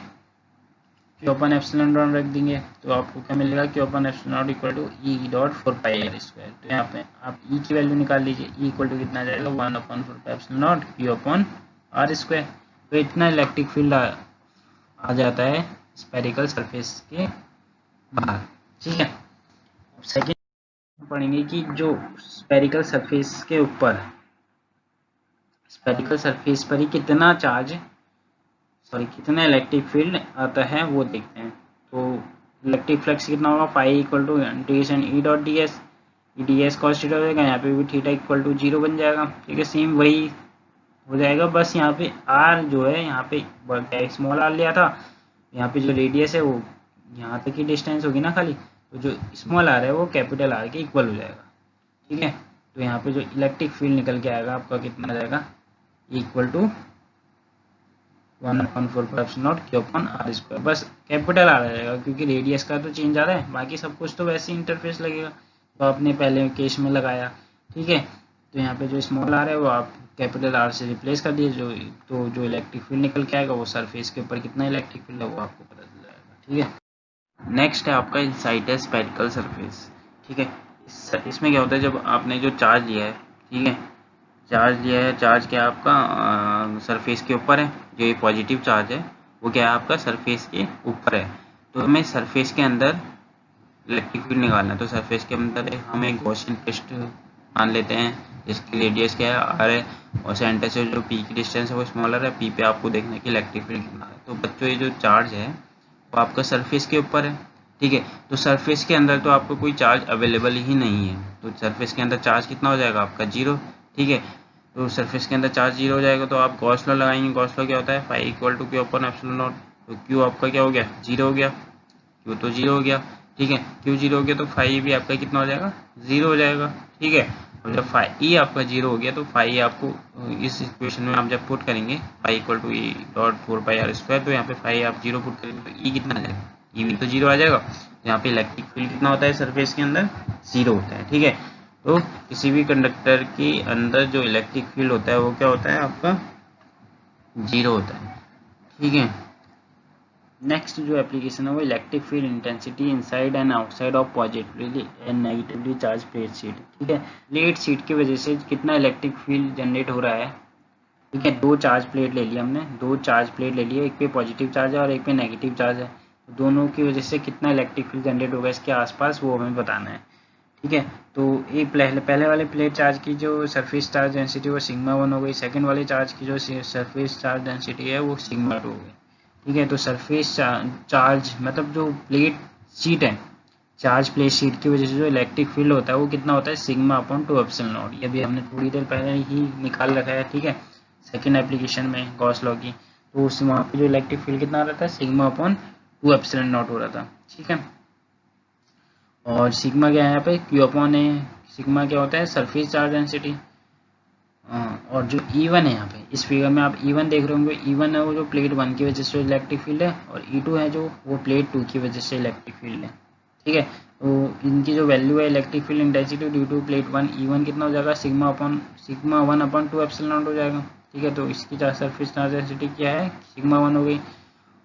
क्यू अपन एप्सिलॉन नॉट रख देंगे। तो आपको क्या मिलेगा, Q upon epsilon naught equal to E dot 4 pi R square. तो यहाँ पे आप ई की वैल्यू निकाल लीजिए, ई इक्वल टू कितना आ जाएगा 1 upon 4 pi epsilon naught Q upon R square. तो इतना इलेक्ट्रिक फील्ड आ जाता है स्पेरिकल सरफेस के बाहर, ठीक है। अब सेकेंड पढ़ेंगे कि जो स्पेरिकल सरफेस के ऊपर, स्पेरिकल सरफेस पर ही कितना कितना इलेक्ट्रिक फील्ड आता है वो देखते हैं। तो इलेक्ट्रिक फ्लक्स कितना होगा, phi equal to integration E dot D S cos theta हो जाएगा, यहाँ पे भी थीटा इक्वल टू 0 बन जाएगा, ठीक है, सेम वही हो जाएगा। बस यहाँ पे आर जो है, यहाँ पे स्मॉल आर लिया था, यहाँ पे जो रेडियस है वो यहाँ तक की डिस्टेंस होगी ना खाली, तो जो स्मॉल आर है वो कैपिटल आर के इक्वल हो जाएगा, ठीक है। तो यहाँ पे जो इलेक्ट्रिक फील्ड निकल के आएगा आपका कितना आ जाएगा, equal to 1 upon 4 pi epsilon naught Q upon R square. बस कैपिटल आ जाएगा क्योंकि रेडियस का तो चेंज आ रहा है, बाकी सब कुछ तो वैसे ही इंटरफेस लगेगा, तो आपने पहले केस में लगाया, ठीक है। तो यहाँ पे जो स्मॉल आर है वो आप कैपिटल आर से रिप्लेस कर दिए, जो इलेक्ट्रिक फील्ड निकल के आएगा वो सरफेस के ऊपर कितना इलेक्ट्रिक फील्ड है वो आपको पता चल जाएगा, ठीक है। नेक्स्ट है आपका इनसाइड है स्पेरिकल सरफेस, ठीक है। इसमें क्या होता है, जब आपने जो चार्ज लिया है, ठीक है, चार्ज क्या आपका सरफेस के ऊपर है, जो ये पॉजिटिव चार्ज है वो क्या है आपका सरफेस के ऊपर है। तो हमें सरफेस के अंदर इलेक्ट्रिक फील्ड निकालना है। तो सरफेस के अंदर हम एक गॉसियन पृष्ठ मान लेते हैं जिसकी रेडियस क्या है आर है, और सेंटर से जो पी की डिस्टेंस है वो स्मॉलर है, पी पे आपको देखना है कि इलेक्ट्रिक फील्ड कितना है। तो बच्चों ये जो चार्ज है वो आपका सरफेस के ऊपर है, ठीक है। तो सरफेस के अंदर तो आपको कोई चार्ज अवेलेबल ही नहीं है, तो सरफेस के अंदर चार्ज कितना हो जाएगा आपका 0, ठीक है। तो सरफेस के अंदर चार्ज 0 हो जाएगा, तो आप गॉस लॉ लगाएंगे। गॉस लॉ क्या होता है, phi equal to Q upon epsilon naught. तो क्यू आपका क्या हो गया 0 हो गया, क्यू तो 0 हो गया, ठीक है। क्यू 0 हो गया तो फाई भी आपका कितना हो जाएगा 0 हो जाएगा, ठीक है। और जब फाई आपका 0 हो गया तो फाई आपको इस इक्वेशन में आप जब पुट करेंगे phi equal to E dot 4πr², तो यहाँ पे फाई आप 0 पुट करेंगे तो ई कितना आ जाएगा, ई भी तो 0 आ जाएगा। यहाँ पे इलेक्ट्रिक फील्ड कितना होता है सरफेस के अंदर, 0 होता है। ठीक है, तो किसी भी कंडक्टर के अंदर जो इलेक्ट्रिक फील्ड होता है वो क्या होता है आपका 0 होता है। ठीक है, नेक्स्ट जो एप्लीकेशन है वो electric field intensity inside and outside of positively and negatively charge plate sheet. ठीक है, प्लेट शीट की वजह से कितना इलेक्ट्रिक फील्ड जनरेट हो रहा है। ठीक है, दो चार्ज प्लेट ले लिया हमने, दो चार्ज प्लेट ले लिया, एक पे पॉजिटिव चार्ज है और एक पे नेगेटिव चार्ज है, दोनों की वजह से कितना इलेक्ट्रिक फील्ड जनरेट होगा इसके आसपास वो हमें बताना है। ठीक है, तो एक पहले वाले प्लेट चार्ज की जो सरफेस चार्ज डेंसिटी वो सिग्मा 1 हो गई, सेकंड वाले चार्ज की जो सरफेस चार्ज डेंसिटी है वो सिग्मा 2 हो गई। ठीक है, तो सरफेस चार्ज मतलब जो प्लेट शीट है, चार्ज प्लेट शीट की वजह से जो इलेक्ट्रिक फील्ड होता है वो कितना होता है सिग्मा अपॉन 2 एप्सिलॉन नॉट। ये भी हमने थोड़ी देर पहले ही निकाल रखा है। ठीक है, सेकेंड एप्लीकेशन में गॉस लॉ की, तो उस वहाँ पे जो इलेक्ट्रिक फील्ड कितना आ रहा था सिग्मा अपॉन 2 एप्सिलॉन नॉट हो रहा था। ठीक है, और सिग्मा क्या है यहाँ पे क्यू अपॉन ए, सिग्मा क्या होता है सरफेस चार्ज डेंसिटी। और जो E1 है यहाँ पे इस फिगर में आप E1 देख रहे होंगे, E1 है वो जो प्लेट 1 की वजह से इलेक्ट्रिक फील्ड है, और E2 है जो वो प्लेट 2 की वजह से इलेक्ट्रिक फील्ड है। ठीक है, तो इनकी जो वैल्यू है electric field intensity due to plate 1 E1 कितना हो जाएगा सिग्मा 1 अपॉन 2 एप्सिलॉन नॉट हो जाएगा। ठीक है, तो इसकी सरफेस चार्ज डेंसिटी क्या है सिग्मा 1 हो गई,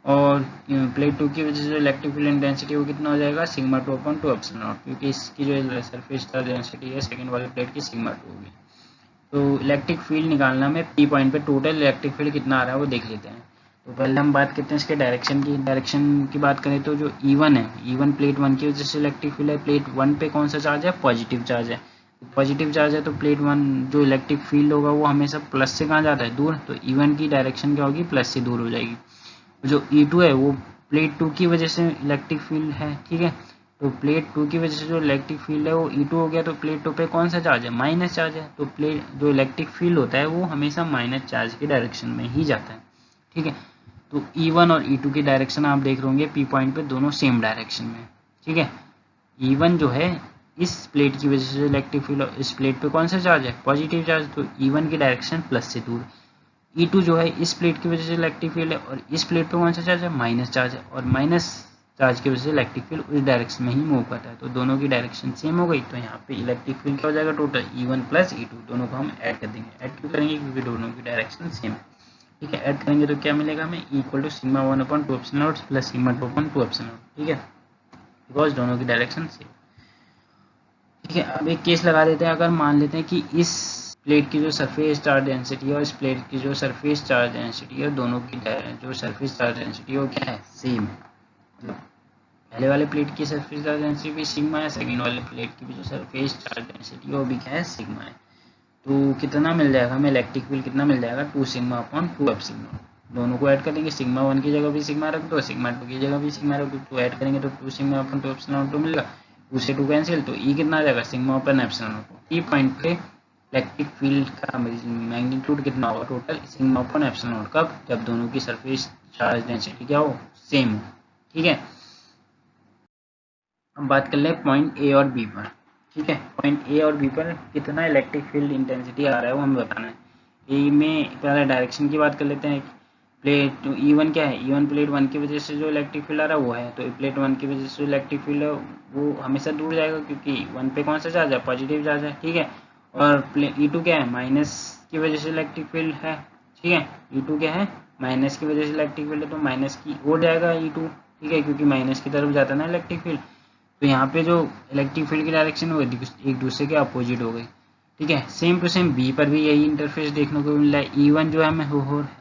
और प्लेट 2 की वजह से जो इलेक्ट्रिक फील्ड इंटेंसिटी वो कितना हो जाएगा सिग्मा 2 अपॉन 2 एप्सिलॉन नॉट, क्योंकि इसकी जो सरफेस चार्ज डेंसिटी है सेकंड वाली प्लेट की सिग्मा 2 होगी। तो इलेक्ट्रिक फील्ड निकालना में पी पॉइंट पे टोटल इलेक्ट्रिक फील्ड कितना आ रहा है वो देख लेते हैं। तो पहले हम बात करते हैं इसके डायरेक्शन की बात करें तो जो E1 है, E1 प्लेट 1 की वजह से इलेक्ट्रिक फील्ड है, प्लेट 1 पे कौन सा चार्ज है पॉजिटिव चार्ज है, पॉजिटिव चार्ज है तो प्लेट 1 जो इलेक्ट्रिक फील्ड होगा वो हमेशा प्लस से कहाँ जाता है दूर, तो E1 की डायरेक्शन क्या होगी प्लस से दूर हो जाएगी। जो E2 है वो प्लेट 2 की वजह से इलेक्ट्रिक फील्ड है। ठीक है, तो प्लेट 2 की वजह से जो इलेक्ट्रिक फील्ड है वो E2 हो गया, तो प्लेट 2 पे कौन सा चार्ज है माइनस चार्ज है, तो प्लेट जो इलेक्ट्रिक फील्ड होता है वो हमेशा माइनस चार्ज की डायरेक्शन में ही जाता है। ठीक है, तो E1 और E2 की डायरेक्शन आप देख रहे होंगे पी पॉइंट पे दोनों सेम डायरेक्शन में। ठीक है, E1 जो है इस प्लेट की वजह से इलेक्ट्रिक फील्ड, इस प्लेट पे कौन सा चार्ज है पॉजिटिव चार्ज, तो E1 की डायरेक्शन प्लस से दूर। E2 जो है इस प्लेट की वजह से इलेक्ट्रिक फील्ड है और इस प्लेट पे कौन सा चार्ज है माइनस चार्ज है, और माइनस चार्ज की वजह से इलेक्ट्रिक फील्ड उस डायरेक्शन में ही मूव करता है, तो दोनों की डायरेक्शन सेम हो गई। तो यहाँ पे इलेक्ट्रिक फील्ड क्या हो जाएगा टोटल E1 प्लस E2, दोनों को हम ऐड कर देंगे। ऐड क्यों करेंगे क्योंकि दोनों की डायरेक्शन सेम है। ठीक है, ऐड करेंगे तो क्या मिलेगा हमें equal to sigma 1 upon 2 epsilon naught plus sigma 2 upon 2 epsilon naught. ठीक है, बिकॉज दोनों की डायरेक्शन सेम। ठीक है, अब एक केस लगा देते हैं, अगर मान लेते हैं कि इस प्लेट की जो सरफेस चार्ज डेंसिटी है और इस प्लेट की जो सरफेस चार्ज डेंसिटी है दोनों की जो सरफेस चार्ज डेंसिटी है वो क्या है सेम है, मतलब पहले वाले प्लेट की सरफेस चार्ज डेंसिटी भी सिग्मा है, सेकंड वाले प्लेट की भी जो सरफेस चार्ज डेंसिटी है वो भी क्या है सिग्मा है। तो कितना मिल जाएगा हमें इलेक्ट्रिक फील्ड कितना मिल जाएगा 2 सिग्मा अपॉन 2 एप्सिलॉन नॉट। दोनों को ऐड कर देंगे, सिग्मा 1 की जगह भी सिग्मा रख दो, सिग्मा 2 की जगह भी सिग्मा रख दो, तो ऐड करेंगे तो 2 सिग्मा अपॉन 2 एप्सिलॉन नॉट मिलेगा, 2 से 2 कैंसिल, तो ई कितना आ जाएगा sigma upon epsilon not. E point पे इलेक्ट्रिक फील्ड का मैग्नीट्यूड कितना होगा total sigma upon epsilon not, कब जब दोनों की सरफेस चार्ज डेंसिटी क्या हो सेम हो। ठीक है, हम बात कर ले पॉइंट ए और बी पर। ठीक है, पॉइंट ए और बी पर कितना इलेक्ट्रिक फील्ड इंटेंसिटी आ रहा है वो हमें बताना है। ए में पहले डायरेक्शन की बात कर लेते हैं। प्लेट E1 क्या है, E1 प्लेट 1 की वजह से जो इलेक्ट्रिक फील्ड आ रहा है वो है, तो प्लेट 1 की वजह से जो इलेक्ट्रिक फील्ड है वो हमेशा दूर जाएगा क्योंकि 1 पे कौन सा चार्ज है पॉजिटिव चार्ज है। ठीक है, और E2 क्या है माइनस की वजह से इलेक्ट्रिक फील्ड है। ठीक है, E2 क्या है माइनस की वजह से इलेक्ट्रिक फील्ड है, तो माइनस की ओर जाएगा E2। ठीक है, क्योंकि माइनस की तरफ जाता है ना इलेक्ट्रिक फील्ड, तो यहाँ पे जो इलेक्ट्रिक फील्ड की डायरेक्शन वो एक दूसरे के अपोजिट हो गई। ठीक है, सेम टू सेम बी पर भी यही इंटरफेस देखने को मिल रहा है। E1 जो है हमें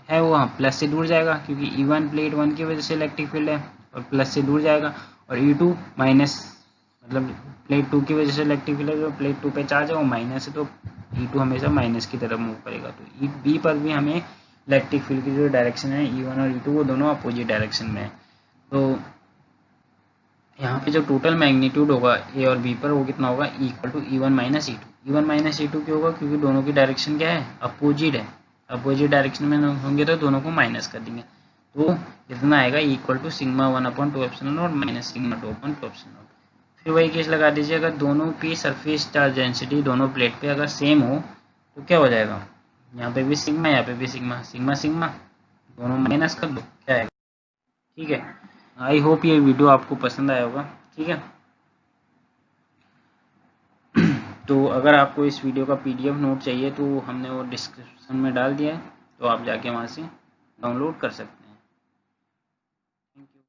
है वो प्लस से दूर जाएगा क्योंकि E1 प्लेट 1 की वजह से इलेक्ट्रिक फील्ड है और प्लस से दूर जाएगा, और E2 माइनस मतलब प्लेट 2 की वजह से इलेक्ट्रिक फील्ड है जो प्लेट 2 पे चार्ज है वो माइनस है, तो E2 हमेशा माइनस की तरफ मूव करेगा। तो बी पर भी हमें इलेक्ट्रिक फील्ड की जो डायरेक्शन है E1 और E2 वो दोनों अपोजिट डायरेक्शन में है। तो यहाँ पे जो टोटल मैग्नीट्यूड होगा ए और बी पर वो कितना होगा equal to E1 minus E2। E1 minus E2 क्यों होगा क्योंकि दोनों की डायरेक्शन क्या है अपोजिट है, अपोजिट डायरेक्शन में होंगे तो दोनों को माइनस कर देंगे, तो इतना आएगा equal to sigma 1 upon 2 epsilon naught minus sigma 2 upon 2 epsilon naught. फिर वही केस लगा दीजिए, अगर दोनों की सरफेस चार्ज डेंसिटी दोनों प्लेट पे अगर सेम हो तो क्या हो जाएगा, यहाँ पे भी सिग्मा यहाँ पे भी सिग्मा, सिग्मा सिग्मा दोनों माइनस कर दो, क्या आएगा। ठीक है, आई होप ये वीडियो आपको पसंद आया होगा। ठीक है, तो अगर आपको इस वीडियो का PDF नोट चाहिए तो हमने वो डिस्क्रिप्शन में डाल दिया है, तो आप जाके वहाँ से डाउनलोड कर सकते हैं।